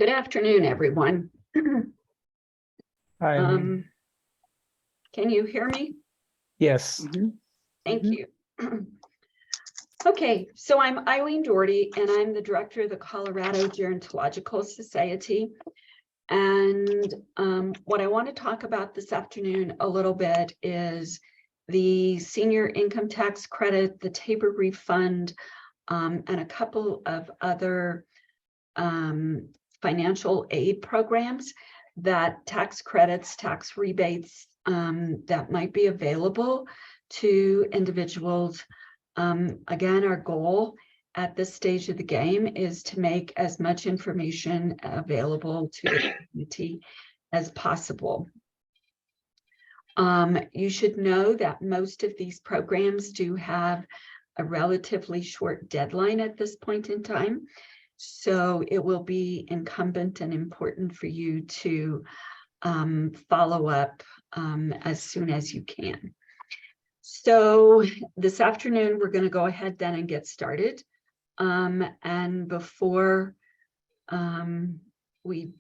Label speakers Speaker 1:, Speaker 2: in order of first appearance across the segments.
Speaker 1: Good afternoon, everyone.
Speaker 2: Hi.
Speaker 1: Can you hear me?
Speaker 2: Yes.
Speaker 1: Thank you. Okay, so I'm Eileen Doherty, and I'm the director of the Colorado Gerontological Society. And what I want to talk about this afternoon a little bit is the senior income tax credit, the Tabor Refund, and a couple of other financial aid programs, that tax credits, tax rebates that might be available to individuals. Again, our goal at this stage of the game is to make as much information available to the community as possible. You should know that most of these programs do have a relatively short deadline at this point in time. So it will be incumbent and important for you to follow up as soon as you can. So this afternoon, we're going to go ahead then and get started. And before we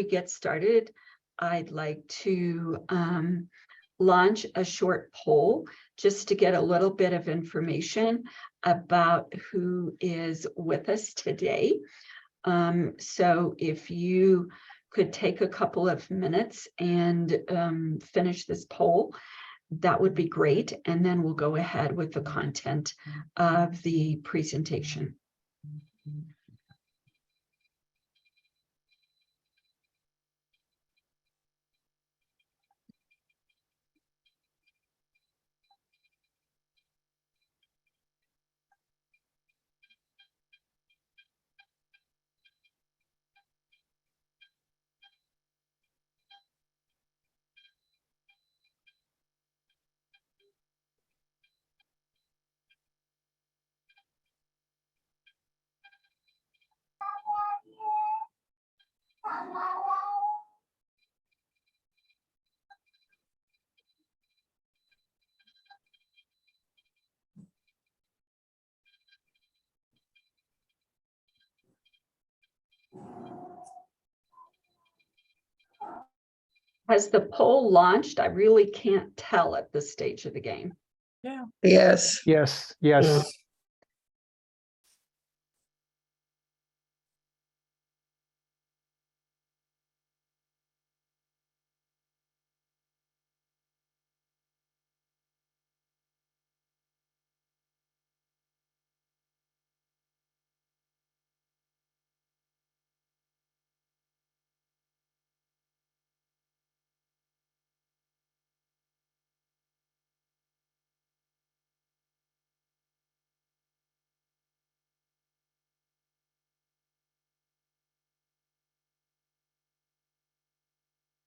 Speaker 1: get started, I'd like to launch a short poll just to get a little bit of information about who is with us today. So if you could take a couple of minutes and finish this poll, that would be great. And then we'll go ahead with the content of the presentation. Has the poll launched? I really can't tell at this stage of the game.
Speaker 3: Yeah.
Speaker 2: Yes. Yes. Yes.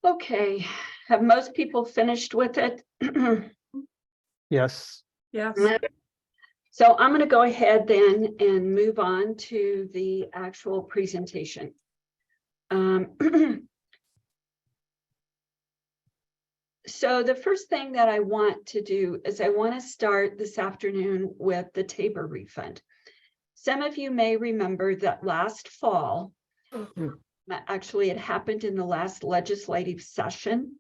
Speaker 1: Okay, have most people finished with it?
Speaker 2: Yes.
Speaker 3: Yes.
Speaker 1: So I'm going to go ahead then and move on to the actual presentation. So the first thing that I want to do is I want to start this afternoon with the Tabor Refund. Some of you may remember that last fall, actually it happened in the last legislative session,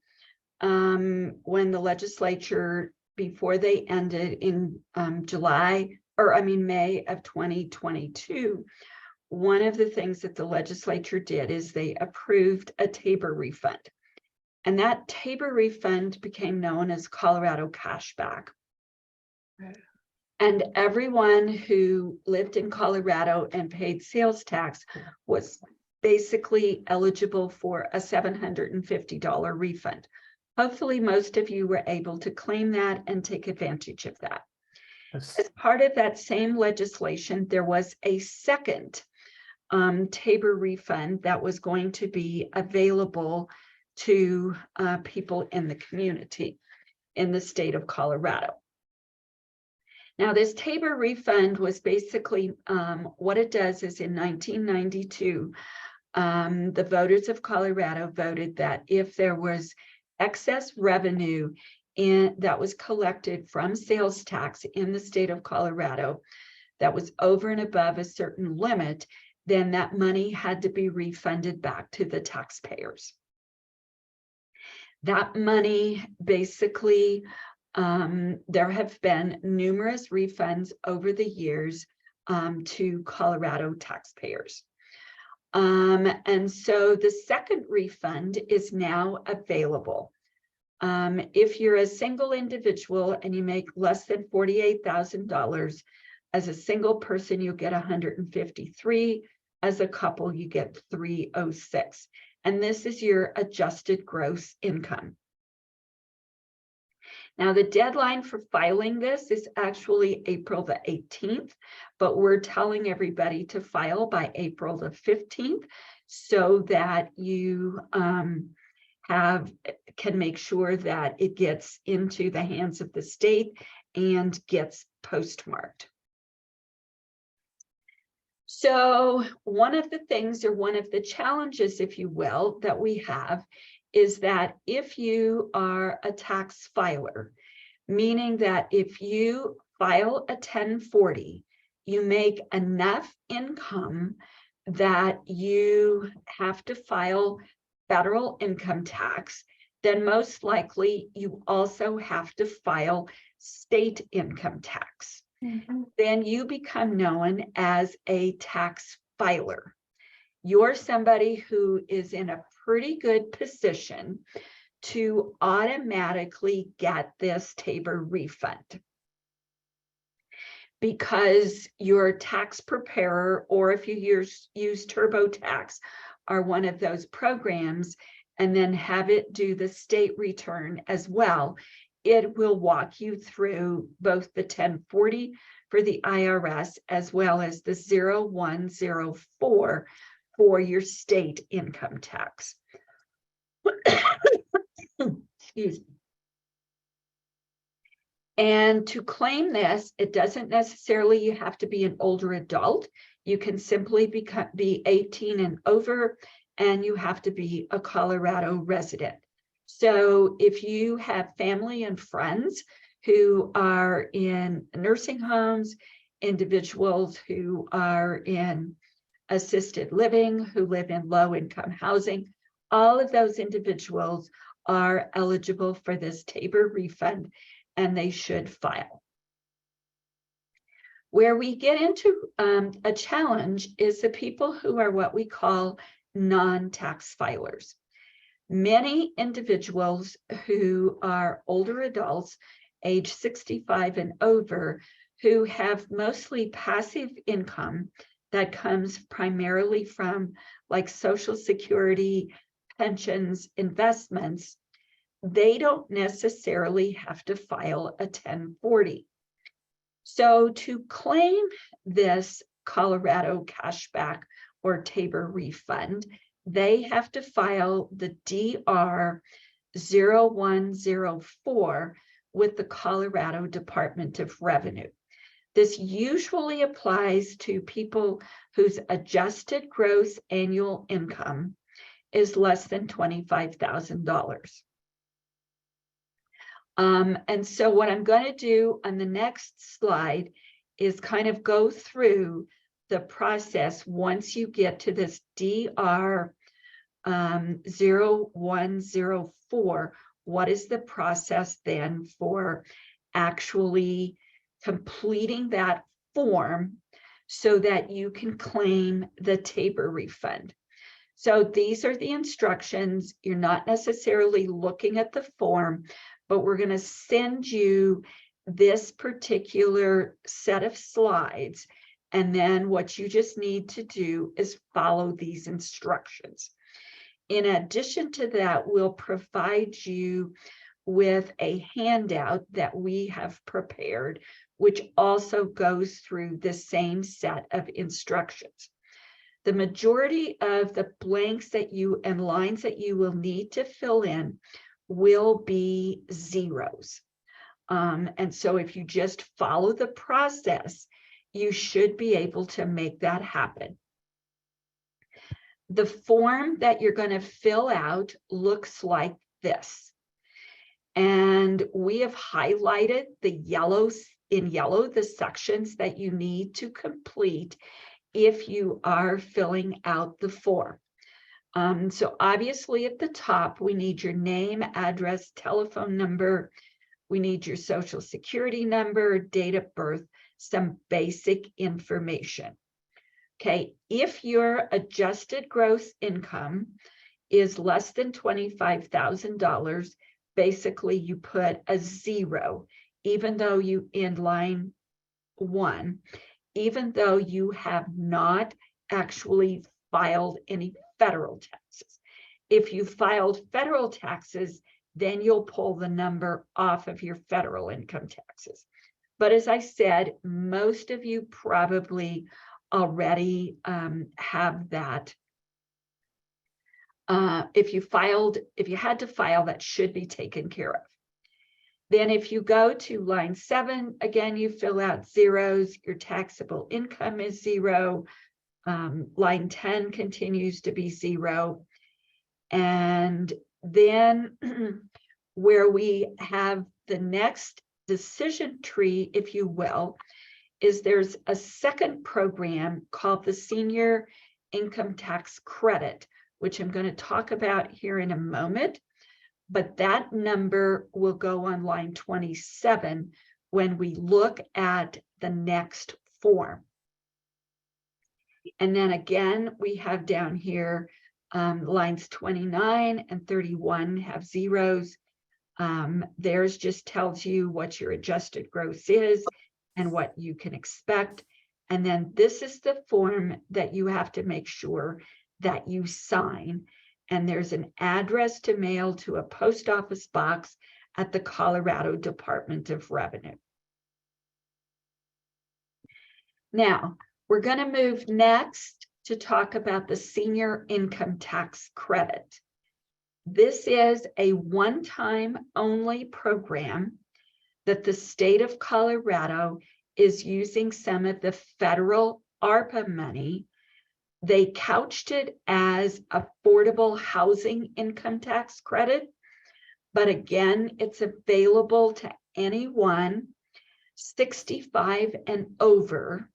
Speaker 1: when the legislature, before they ended in May of 2022, one of the things that the legislature did is they approved a Tabor Refund. And that Tabor Refund became known as Colorado Cashback. And everyone who lived in Colorado and paid sales tax was basically eligible for a $750 refund. Hopefully, most of you were able to claim that and take advantage of that.
Speaker 2: Yes.
Speaker 1: As part of that same legislation, there was a second Tabor Refund that was going to be available to people in the community in the state of Colorado. Now, this Tabor Refund was basically what it does is in 1992, the voters of Colorado voted that if there was excess revenue that was collected from sales tax in the state of Colorado that was over and above a certain limit, then that money had to be refunded back to the taxpayers. That money basically, there have been numerous refunds over the years to Colorado taxpayers. And so the second refund is now available. If you're a single individual and you make less than $48,000, as a single person, you get $153. As a couple, you get $306. And this is your adjusted gross income. Now, the deadline for filing this is actually April the 18th, but we're telling everybody to file by April the 15th so that you can make sure that it gets into the hands of the state and gets postmarked. So one of the things, or one of the challenges, if you will, that we have is that if you are a tax filer, meaning that if you file a 1040, you make enough income that you have to file federal income tax, then most likely you also have to file state income tax. Then you become known as a tax filer. You're somebody who is in a pretty good position to automatically get this Tabor refund, because your tax preparer, or if you use TurboTax, are one of those programs, and then have it do the state return as well. It will walk you through both the 1040 for the IRS as well as the 0104 for your state income tax. Excuse me. And to claim this, it doesn't necessarily, you have to be an older adult. You can simply be 18 and over, and you have to be a Colorado resident. So if you have family and friends who are in nursing homes, individuals who are in assisted living, who live in low-income housing, all of those individuals are eligible for this Tabor refund, and they should file. Where we get into a challenge is the people who are what we call non-tax filers. Many individuals who are older adults, age 65 and over, who have mostly passive income that comes primarily from like Social Security, pensions, investments, they don't necessarily have to file a 1040. So to claim this Colorado cashback or Tabor refund, they have to file the DR 0104 with the Colorado Department of Revenue. This usually applies to people whose adjusted gross annual income is less than $25,000. And so what I'm going to do on the next slide is kind of go through the process once you get to this DR 0104. What is the process then for actually completing that form so that you can claim the Tabor refund? So these are the instructions. You're not necessarily looking at the form, but we're going to send you this particular set of slides. And then what you just need to do is follow these instructions. In addition to that, we'll provide you with a handout that we have prepared, which also goes through the same set of instructions. The majority of the blanks that you and lines that you will need to fill in will be zeros. And so if you just follow the process, you should be able to make that happen. The form that you're going to fill out looks like this. And we have highlighted the yellows in yellow, the sections that you need to complete. if you are filling out the form. So obviously at the top, we need your name, address, telephone number. We need your social security number, date of birth, some basic information. Okay, if your adjusted gross income is less than $25,000, basically you put a 0, even though you in line 1, even though you have not actually filed any federal taxes. If you filed federal taxes, then you'll pull the number off of your federal income taxes. But as I said, most of you probably already have that. If you had to file, that should be taken care of. Then if you go to line 7, again, you fill out zeros, your taxable income is 0. Line 10 continues to be 0. And then where we have the next decision tree, if you will, is there's a second program called the Senior Income Tax Credit, which I'm going to talk about here in a moment. But that number will go on line 27 when we look at the next form. And then again, we have down here lines 29 and 31 have zeros. Theirs just tells you what your adjusted gross is and what you can expect. And then this is the form that you have to make sure that you sign. And there's an address to mail to a post office box at the Colorado Department of Revenue. Now, we're going to move next to talk about the Senior Income Tax Credit. This is a one-time only program that the state of Colorado is using some of the federal ARPA money. They couched it as affordable housing income tax credit, but again, it's available to anyone 65 and over.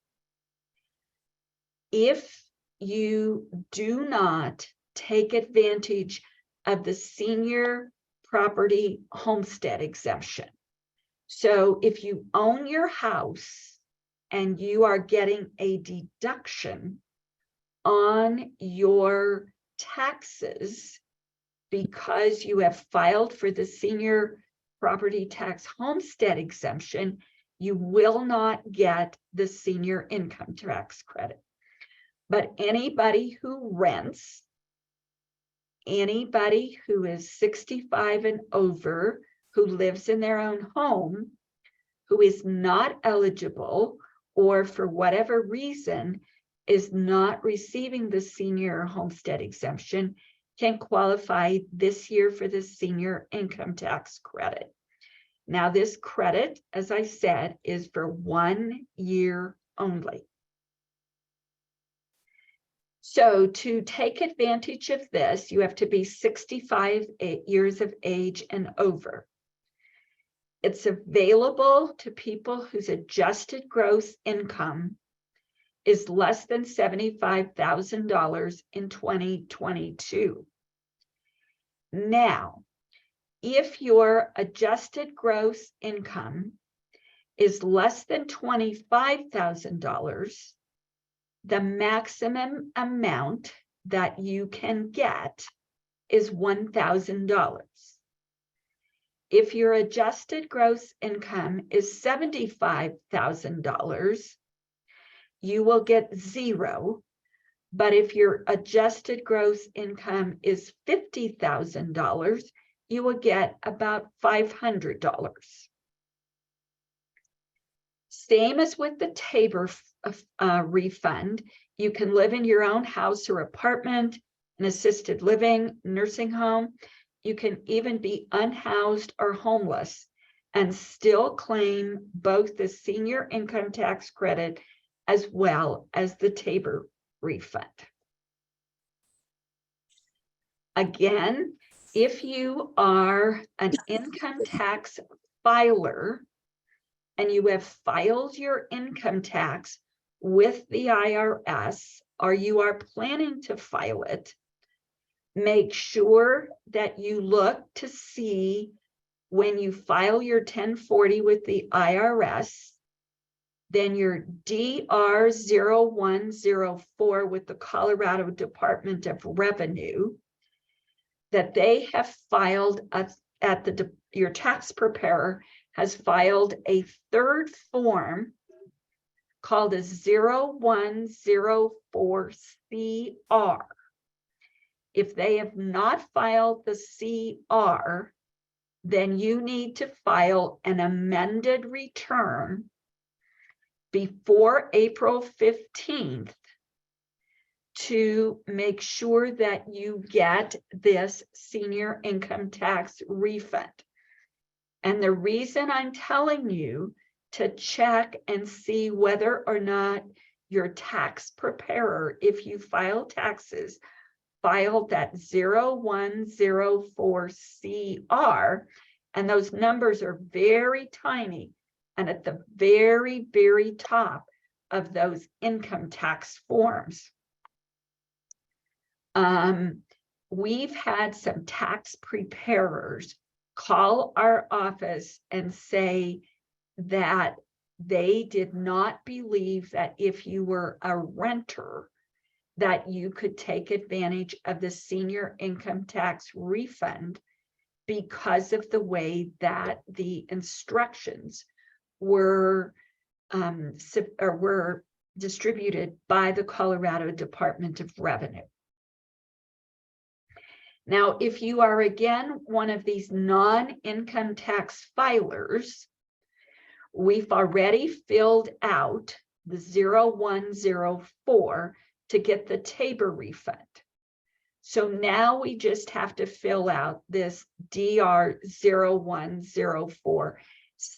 Speaker 1: If you do not take advantage of the Senior Property Homestead Exemption. So if you own your house and you are getting a deduction on your taxes because you have filed for the Senior Property Tax Homestead Exemption, you will not get the Senior Income Tax Credit. But anybody who rents, anybody who is 65 and over, who lives in their own home, who is not eligible, or for whatever reason is not receiving the Senior Homestead Exemption, can qualify this year for the Senior Income Tax Credit. Now, this credit, as I said, is for 1 year only. So to take advantage of this, you have to be 65 years of age and over. It's available to people whose adjusted gross income is less than $75,000 in 2022. Now, if your adjusted gross income is less than $25,000, the maximum amount that you can get is $1,000. If your adjusted gross income is $75,000, you will get 0. But if your adjusted gross income is $50,000, you will get about $500. Same as with the Tabor refund, you can live in your own house or apartment, an assisted living, nursing home. You can even be unhoused or homeless and still claim both the Senior Income Tax Credit as well as the Tabor refund. Again, if you are an income tax filer and you have filed your income tax with the IRS, or you are planning to file it, make sure that you look to see when you file your 1040 with the IRS, then your DR 0104 with the Colorado Department of Revenue, that they have filed your tax preparer has filed a third form called a 0104CR. If they have not filed the CR, then you need to file an amended return before April 15th to make sure that you get this senior income tax refund. And the reason I'm telling you to check and see whether or not your tax preparer, if you file taxes, filed that 0104CR, and those numbers are very tiny and at the very, very top of those income tax forms. We've had some tax preparers call our office and say that they did not believe that if you were a renter, that you could take advantage of the senior income tax refund because of the way that the instructions were distributed by the Colorado Department of Revenue. Now, if you are again one of these non-income tax filers, we've already filled out the 0104 to get the Tabor refund. So now we just have to fill out this DR 0104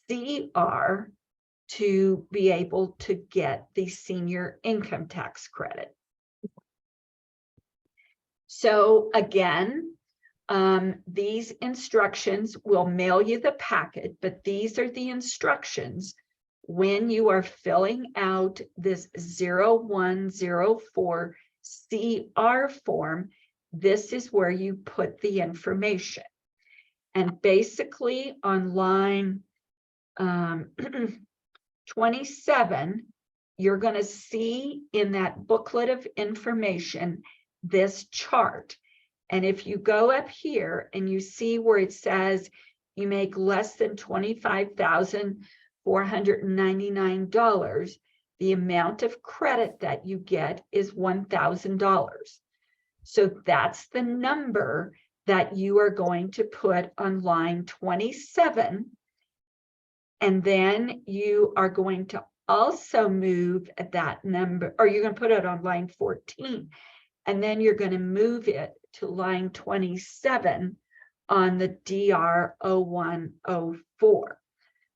Speaker 1: CR to be able to get the senior income tax credit. So again, these instructions will mail you the packet, but these are the instructions when you are filling out this 0104 CR form. This is where you put the information. And basically on line 27, you're going to see in that booklet of information this chart. And if you go up here and you see where it says you make less than $25,499, the amount of credit that you get is $1,000. So that's the number that you are going to put on line 27. And then you are going to also move that number, or you're going to put it on line 14. And then you're going to move it to line 27 on the DR 0104.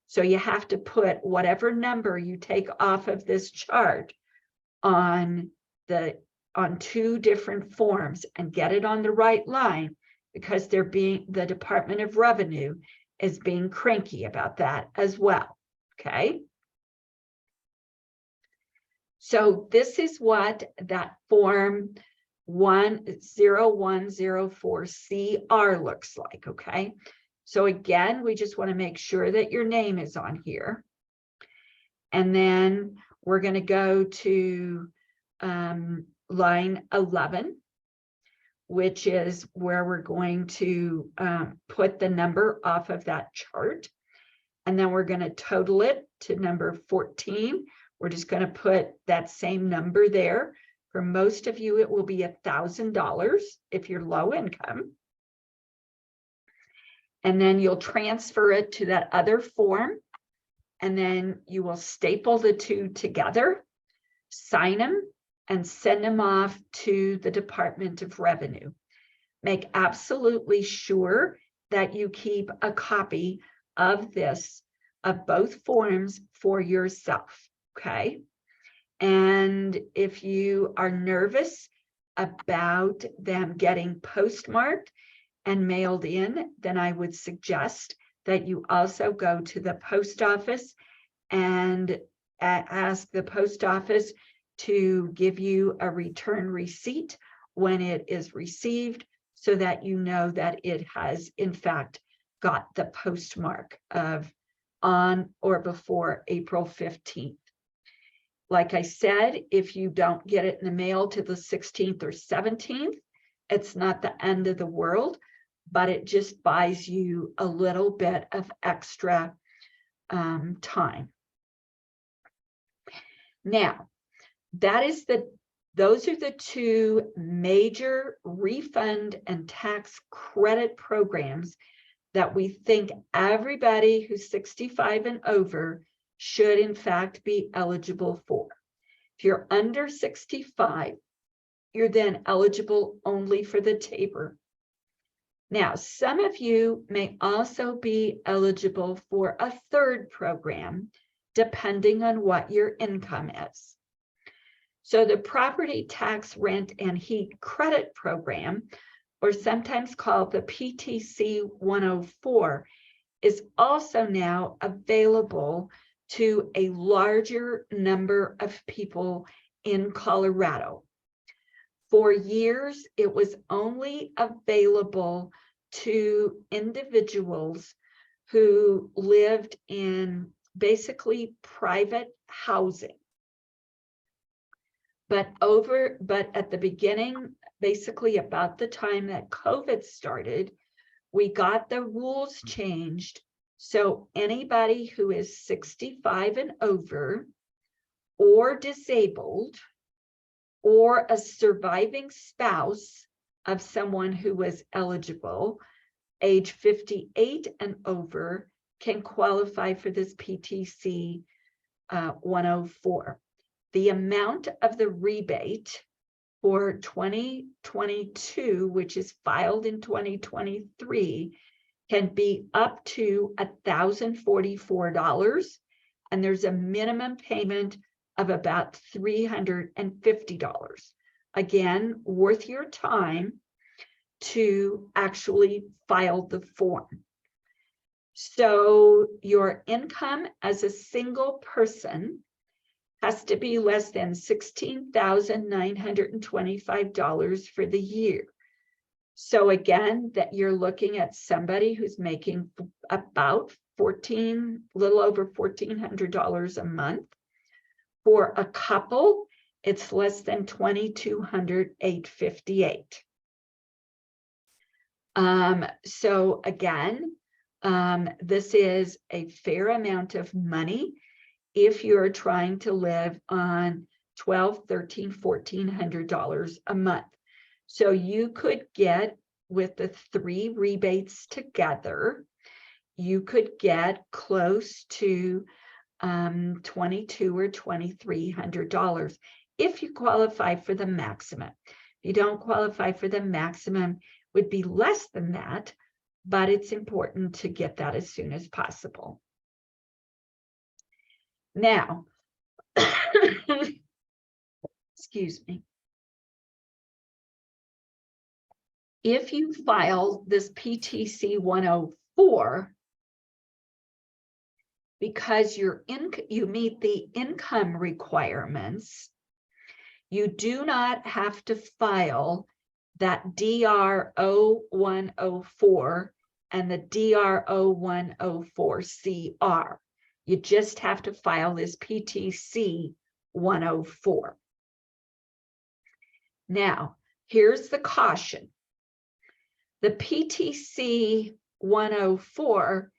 Speaker 1: So you have to put whatever number you take off of this chart on two different forms and get it on the right line, because the Department of Revenue is being cranky about that as well. Okay. So this is what that form 0104CR looks like. Okay. So again, we just want to make sure that your name is on here. And then we're going to go to line 11, which is where we're going to put the number off of that chart. And then we're going to total it to number 14. We're just going to put that same number there. For most of you, it will be $1,000 if you're low income. And then you'll transfer it to that other form. And then you will staple the two together, sign them, and send them off to the Department of Revenue. Make absolutely sure that you keep a copy of both forms for yourself, okay? And if you are nervous about them getting postmarked and mailed in, then I would suggest that you also go to the post office and ask the post office to give you a return receipt when it is received, so that you know that it has in fact got the postmark of on or before April 15th. Like I said, if you don't get it in the mail to the 16th or 17th, it's not the end of the world, but it just buys you a little bit of extra time. Now, those are the two major refund and tax credit programs that we think everybody who's 65 and over should in fact be eligible for. If you're under 65, you're then eligible only for the Tabor. Now, some of you may also be eligible for a third program, depending on what your income is. So the Property Tax Rent and Heat Credit Program, or sometimes called the PTC 104, is also now available to a larger number of people in Colorado. For years, it was only available to individuals who lived in basically private housing. But at the beginning, basically about the time that COVID started, we got the rules changed. So anybody who is 65 and over, or disabled, or a surviving spouse of someone who was eligible, age 58 and over, can qualify for this PTC 104. The amount of the rebate for 2022, which is filed in 2023, can be up to $1,044, and there's a minimum payment of about $350. Again, worth your time to actually file the form. So your income as a single person has to be less than $16,925 for the year. So again, that you're looking at somebody who's making about little over $1,400 a month. For a couple, it's less than $2,258. So again, this is a fair amount of money if you're trying to live on $1,200, $1,300, $1,400 a month. So you could get, with the 3 rebates together, you could get close to $2,200 or $2,300 if you qualify for the maximum. If you don't qualify for the maximum, would be less than that, but it's important to get that as soon as possible. Now, excuse me. If you file this PTC 104, because you meet the income requirements, you do not have to file that DR 0104 and the DR 0104CR. You just have to file this PTC 104. Now, here's the caution. The PTC 104,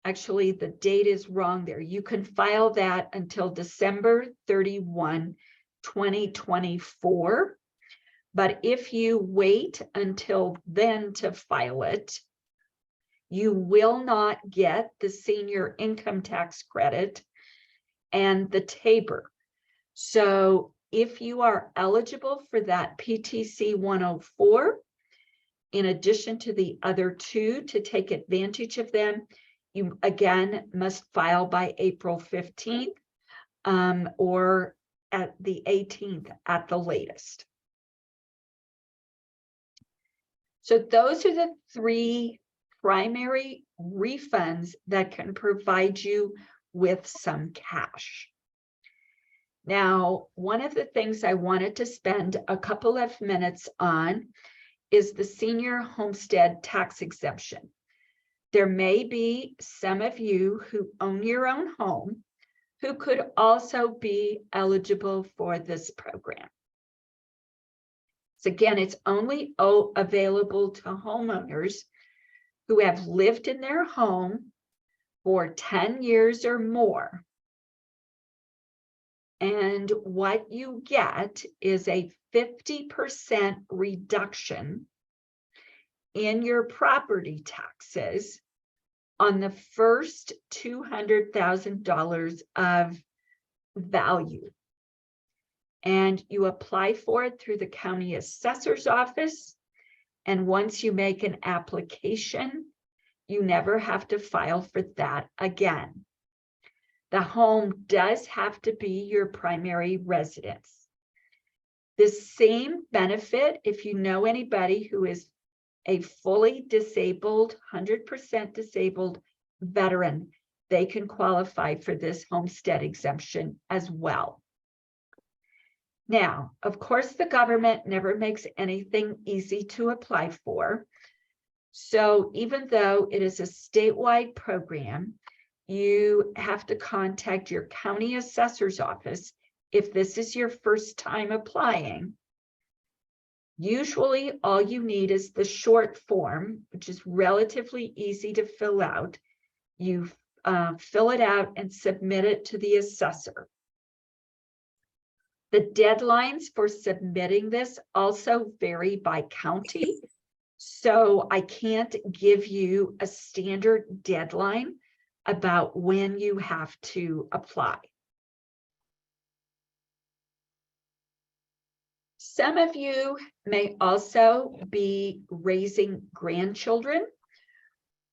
Speaker 1: actually the date is wrong there. You can file that until December 31, 2024. But if you wait until then to file it, you will not get the senior income tax credit and the Tabor. So if you are eligible for that PTC 104, in addition to the other 2 to take advantage of them, you again must file by April 15th or at the 18th at the latest. So those are the 3 primary refunds that can provide you with some cash. Now, one of the things I wanted to spend a couple of minutes on is the senior homestead tax exemption. There may be some of you who own your own home who could also be eligible for this program. So again, it's only available to homeowners who have lived in their home for 10 years or more. And what you get is a 50% reduction in your property taxes on the first $200,000 of value. And you apply for it through the county assessor's office. And once you make an application, you never have to file for that again. The home does have to be your primary residence. This same benefit, if you know anybody who is a fully disabled, 100% disabled veteran, they can qualify for this homestead exemption as well. Now, of course, the government never makes anything easy to apply for. So even though it is a statewide program, you have to contact your county assessor's office if this is your first time applying. Usually all you need is the short form, which is relatively easy to fill out. You fill it out and submit it to the assessor. The deadlines for submitting this also vary by county. So I can't give you a standard deadline about when you have to apply. Some of you may also be raising grandchildren,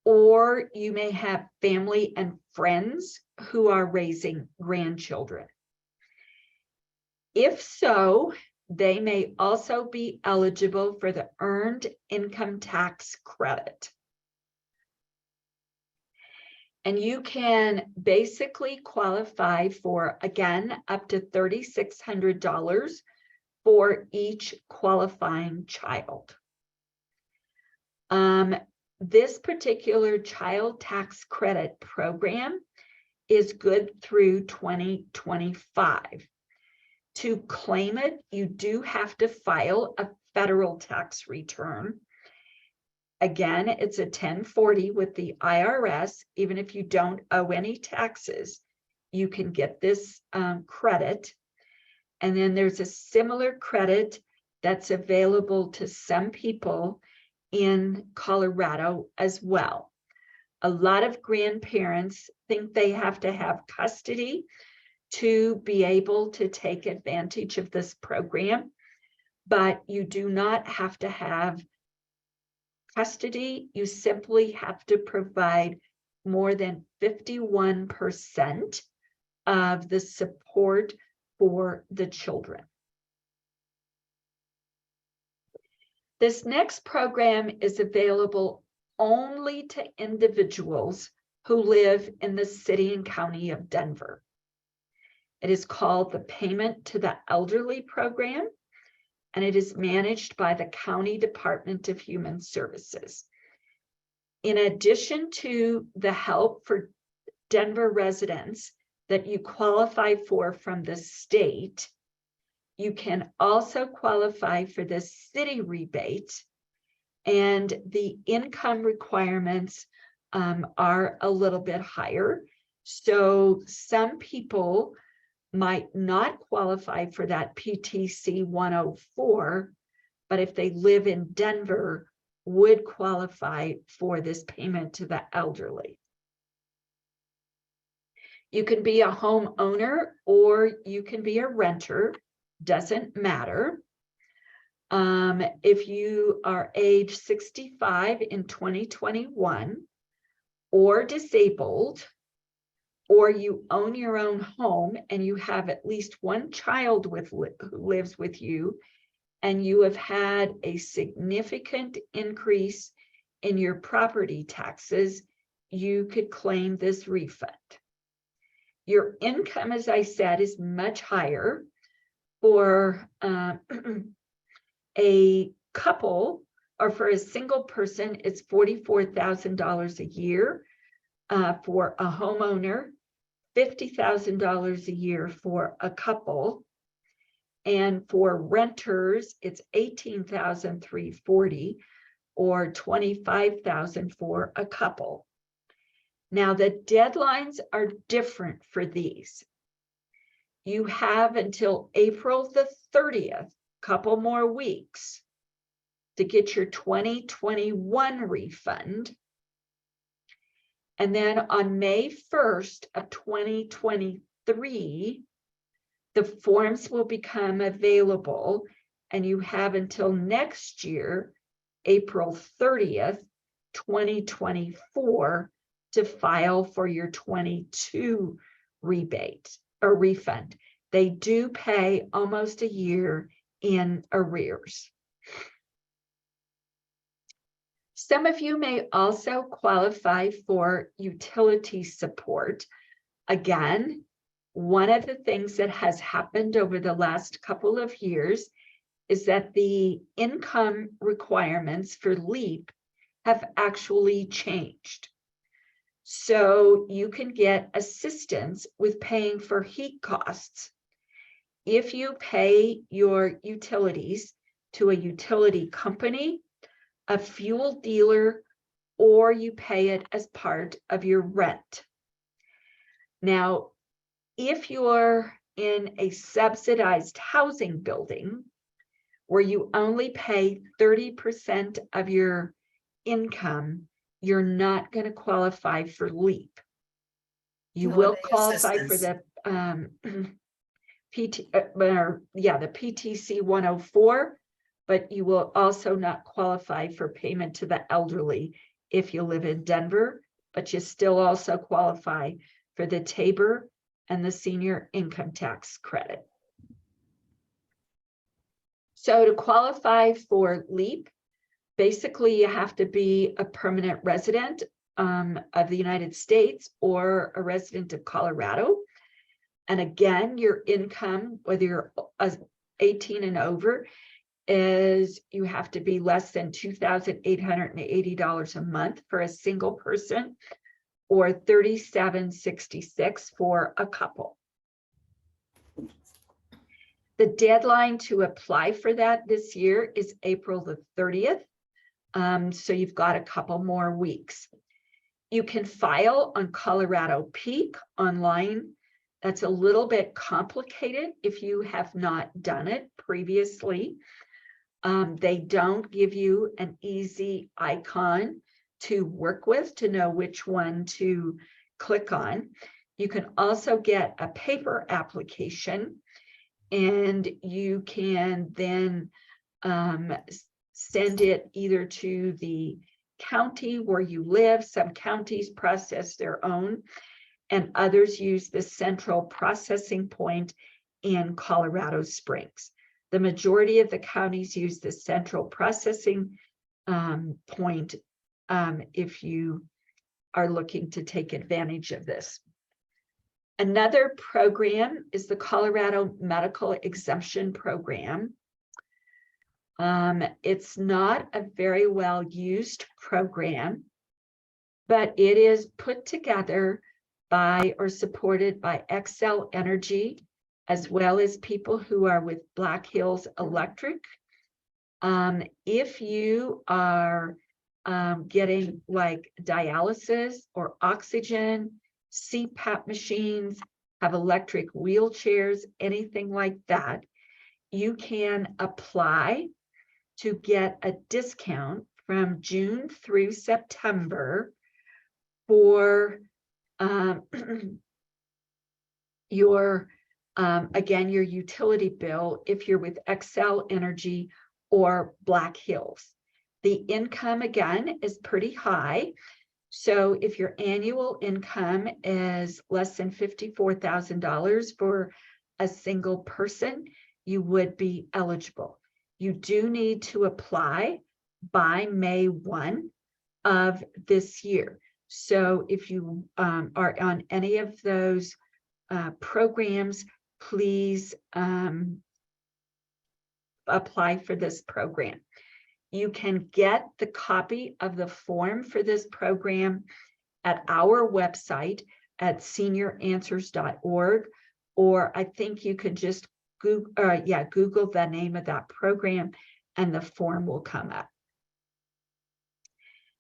Speaker 1: or you may have family and friends who are raising grandchildren. If so, they may also be eligible for the earned income tax credit. And you can basically qualify for, again, up to $3,600 for each qualifying child. This particular child tax credit program is good through 2025. To claim it, you do have to file a federal tax return. Again, it's a 1040 with the IRS. Even if you don't owe any taxes, you can get this credit. And then there's a similar credit that's available to some people in Colorado as well. A lot of grandparents think they have to have custody to be able to take advantage of this program, but you do not have to have custody. You simply have to provide more than 51% of the support for the children. This next program is available only to individuals who live in the city and county of Denver. It is called the Payment to the Elderly program, and it is managed by the County Department of Human Services. In addition to the help for Denver residents that you qualify for from the state, you can also qualify for the city rebate, and the income requirements are a little bit higher. So some people might not qualify for that PTC 104, but if they live in Denver, would qualify for this payment to the elderly. You can be a homeowner or you can be a renter, doesn't matter. If you are age 65 in 2021 or disabled, or you own your own home and you have at least one child who lives with you, and you have had a significant increase in your property taxes, you could claim this refund. Your income, as I said, is much higher. For a couple or for a single person, it's $44,000 a year. For a homeowner, $50,000 a year for a couple. And for renters, it's $18,340 or $25,000 for a couple. Now, the deadlines are different for these. You have until April the 30th, couple more weeks, to get your 2021 refund. And then on May 1st of 2023, the forms will become available, and you have until next year, April 30th, 2024, to file for your 22 rebate or refund. They do pay almost a year in arrears. Some of you may also qualify for utility support. Again, one of the things that has happened over the last couple of years is that the income requirements for LEAP have actually changed. So you can get assistance with paying for heat costs if you pay your utilities to a utility company, a fuel dealer, or you pay it as part of your rent. Now, if you're in a subsidized housing building where you only pay 30% of your income, you're not going to qualify for LEAP. You will qualify for the the PTC 104, but you will also not qualify for payment to the elderly if you live in Denver, but you still also qualify for the Tabor and the senior income tax credit. So to qualify for LEAP, basically you have to be a permanent resident of the United States or a resident of Colorado. And again, your income, whether you're 18 and over, is you have to be less than $2,880 a month for a single person, or $3,766 for a couple. The deadline to apply for that this year is April the 30th. So you've got a couple more weeks. You can file on Colorado Peak online. That's a little bit complicated if you have not done it previously. They don't give you an easy icon to work with to know which one to click on. You can also get a paper application, and you can then send it either to the county where you live. Some counties process their own, and others use the central processing point in Colorado Springs. The majority of the counties use the central processing point if you are looking to take advantage of this. Another program is the Colorado Medical Exemption Program. It's not a very well used program, but it is put together by or supported by Xcel Energy, as well as people who are with Black Hills Electric. If you are getting like dialysis or oxygen, CPAP machines, have electric wheelchairs, anything like that, you can apply to get a discount from June through September for your again, your utility bill if you're with Xcel Energy or Black Hills. The income, again, is pretty high. So if your annual income is less than $54,000 for a single person, you would be eligible. You do need to apply by May 1 of this year. So if you are on any of those programs, please apply for this program. You can get the copy of the form for this program at our website at senioranswers.org, or I think you could just Google the name of that program and the form will come up.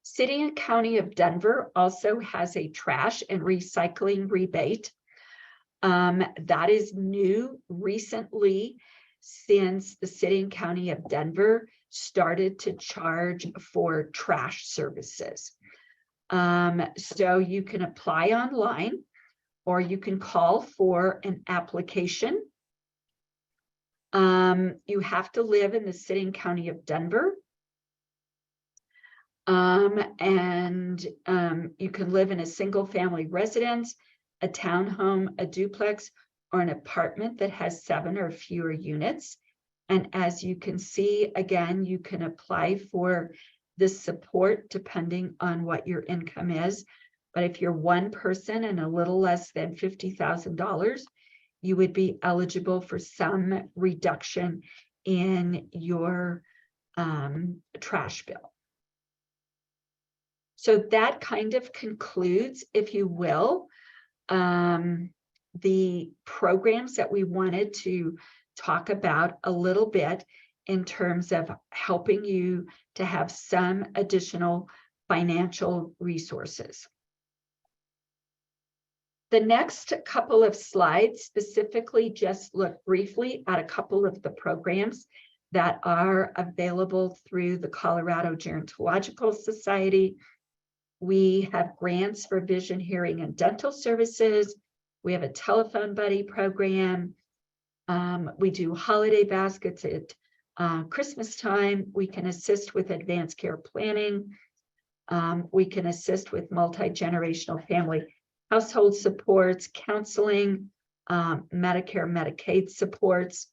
Speaker 1: City and County of Denver also has a trash and recycling rebate. That is new recently, since the City and County of Denver started to charge for trash services. So you can apply online, or you can call for an application. You have to live in the City and County of Denver. You can live in a single family residence, a townhome, a duplex, or an apartment that has 7 or fewer units. And as you can see, again, you can apply for this support depending on what your income is. But if you're one person and a little less than $50,000, you would be eligible for some reduction in your trash bill. So that kind of concludes, if you will, the programs that we wanted to talk about a little bit in terms of helping you to have some additional financial resources. The next couple of slides specifically just look briefly at a couple of the programs that are available through the Colorado Gerontological Society. We have grants for vision, hearing, and dental services. We have a telephone buddy program. We do holiday baskets at Christmas time. We can assist with advanced care planning. We can assist with multi-generational family household supports, counseling, Medicare, Medicaid supports.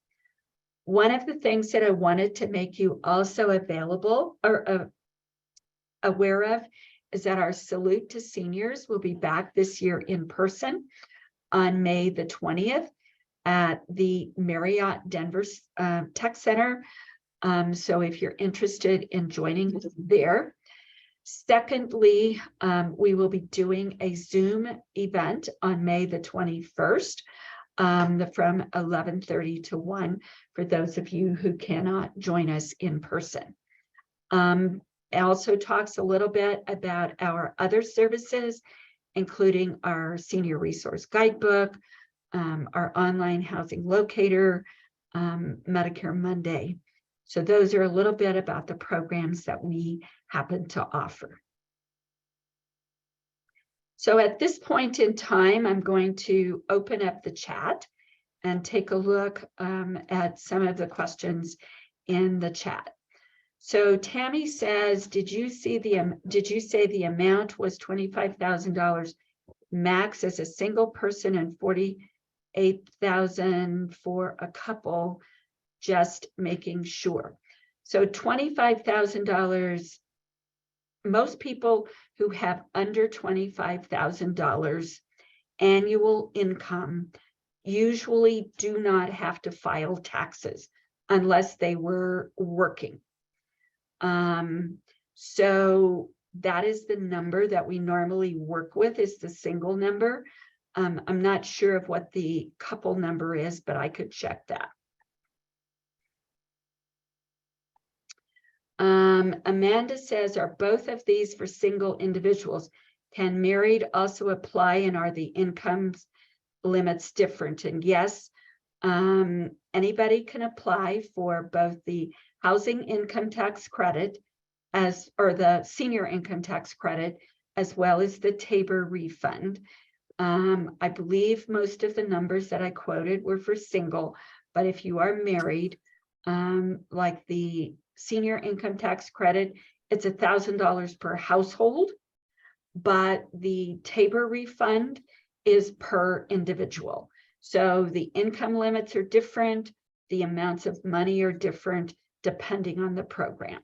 Speaker 1: One of the things that I wanted to make you also available or aware of is that our Salute to Seniors will be back this year in person on May the 20th at the Marriott Denver Tech Center. So if you're interested in joining there. Secondly, we will be doing a Zoom event on May the 21st from 11:30 to 1 for those of you who cannot join us in person. It also talks a little bit about our other services, including our Senior Resource Guidebook, our online housing locator, Medicare Monday. So those are a little bit about the programs that we happen to offer. So at this point in time, I'm going to open up the chat and take a look at some of the questions in the chat. So Tammy says, did you say the amount was $25,000 max as a single person and $48,000 for a couple? Just making sure. So $25,000, most people who have under $25,000 annual income usually do not have to file taxes unless they were working. So that is the number that we normally work with, is the single number. I'm not sure of what the couple number is, but I could check that. Amanda says, are both of these for single individuals? Can married also apply, and are the incomes limits different? And yes, anybody can apply for both the housing income tax credit or the senior income tax credit, as well as the Tabor refund. I believe most of the numbers that I quoted were for single, but if you are married, like the senior income tax credit, it's $1,000 per household, but the Tabor refund is per individual. So the income limits are different, the amounts of money are different depending on the program.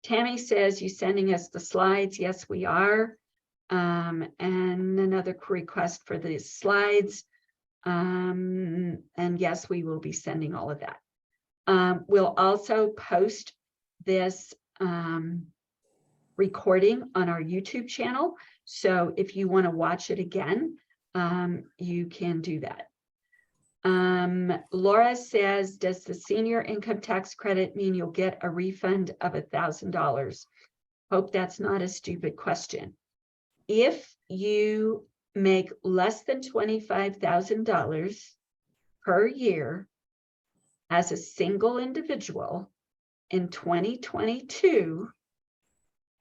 Speaker 1: Tammy says, you sending us the slides? Yes, we are. and another request for the slides. And yes, we will be sending all of that. We'll also post this recording on our YouTube channel. So if you want to watch it again, you can do that. Laura says, does the senior income tax credit mean you'll get a refund of $1,000? Hope that's not a stupid question. If you make less than $25,000 per year as a single individual in 2022,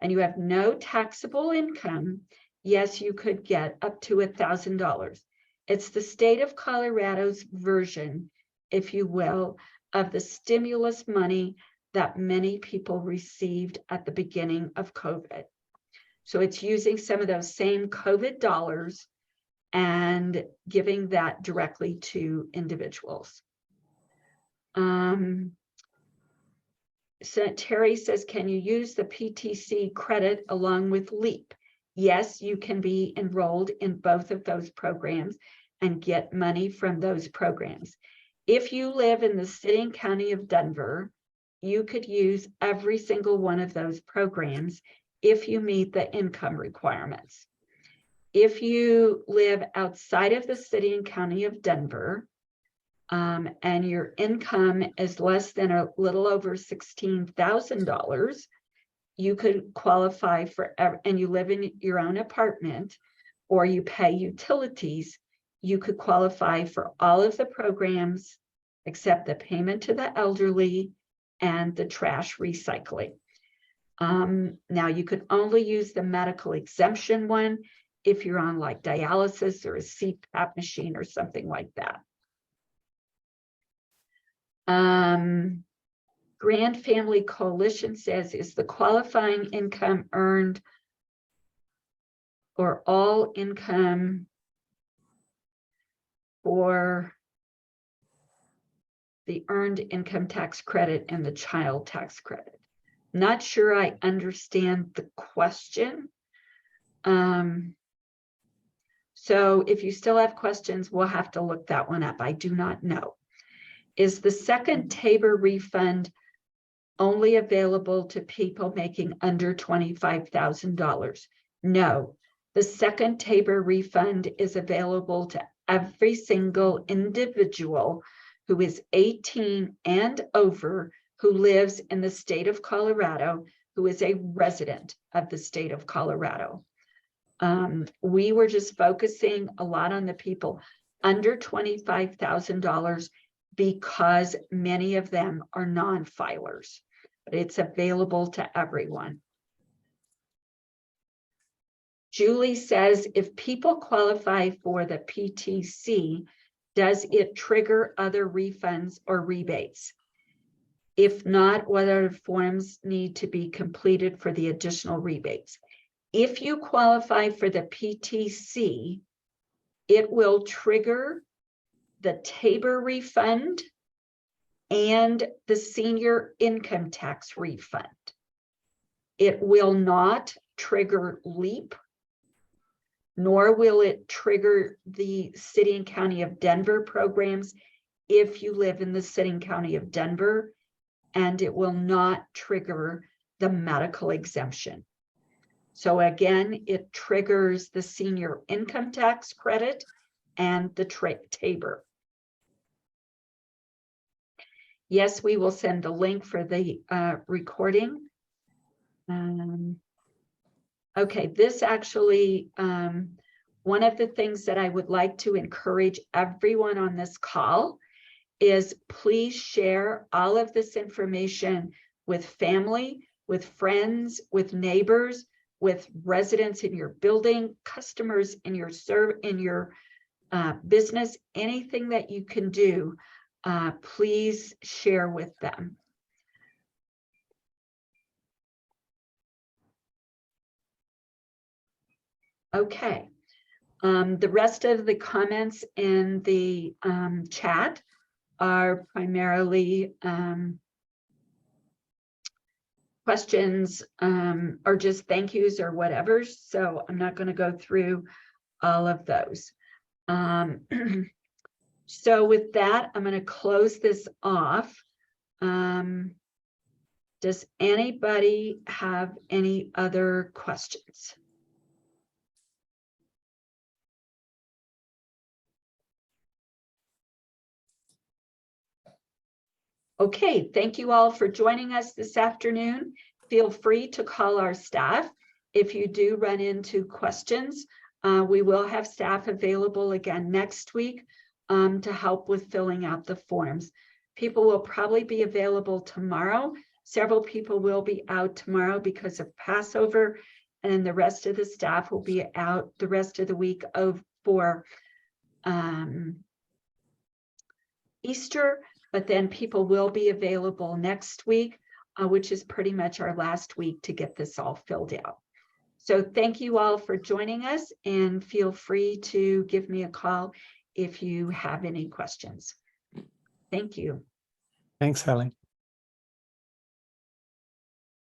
Speaker 1: and you have no taxable income, yes, you could get up to $1,000. It's the state of Colorado's version, if you will, of the stimulus money that many people received at the beginning of COVID. So it's using some of those same COVID dollars and giving that directly to individuals. So Terry says, can you use the PTC credit along with LEAP? Yes, you can be enrolled in both of those programs and get money from those programs. If you live in the city and county of Denver, you could use every single one of those programs if you meet the income requirements. If you live outside of the city and county of Denver, and your income is less than a little over $16,000, you could qualify for, and you live in your own apartment or you pay utilities, you could qualify for all of the programs except the payment to the elderly and the trash recycling. Now you could only use the medical exemption one if you're on like dialysis or a CPAP machine or something like that. Grand Family Coalition says, is the qualifying income earned or all income for the earned income tax credit and the child tax credit? Not sure I understand the question. So if you still have questions, we'll have to look that one up. I do not know. Is the second Tabor refund only available to people making under $25,000? No, the second Tabor refund is available to every single individual who is 18 and over, who lives in the state of Colorado, who is a resident of the state of Colorado. We were just focusing a lot on the people under $25,000 because many of them are non-filers, but it's available to everyone. Julie says, if people qualify for the PTC, does it trigger other refunds or rebates? If not, what other forms need to be completed for the additional rebates? If you qualify for the PTC, it will trigger the Tabor refund and the senior income tax refund. It will not trigger LEAP, nor will it trigger the city and county of Denver programs if you live in the city and county of Denver, and it will not trigger the medical exemption. So again, it triggers the senior income tax credit and the Tabor. Yes, we will send a link for the recording. Okay, this actually, one of the things that I would like to encourage everyone on this call is please share all of this information with family, with friends, with neighbors, with residents in your building, customers in your business, anything that you can do. Please share with them. Okay, the rest of the comments in the chat are primarily questions or just thank yous or whatever. So I'm not going to go through all of those. So with that, I'm going to close this off. Does anybody have any other questions? Okay, thank you all for joining us this afternoon. Feel free to call our staff if you do run into questions. We will have staff available again next week to help with filling out the forms. People will probably be available tomorrow. Several people will be out tomorrow because of Passover, and then the rest of the staff will be out the rest of the week for Easter. But then people will be available next week, which is pretty much our last week to get this all filled out. So thank you all for joining us, and feel free to give me a call if you have any questions. Thank you.
Speaker 2: Thanks, Helen.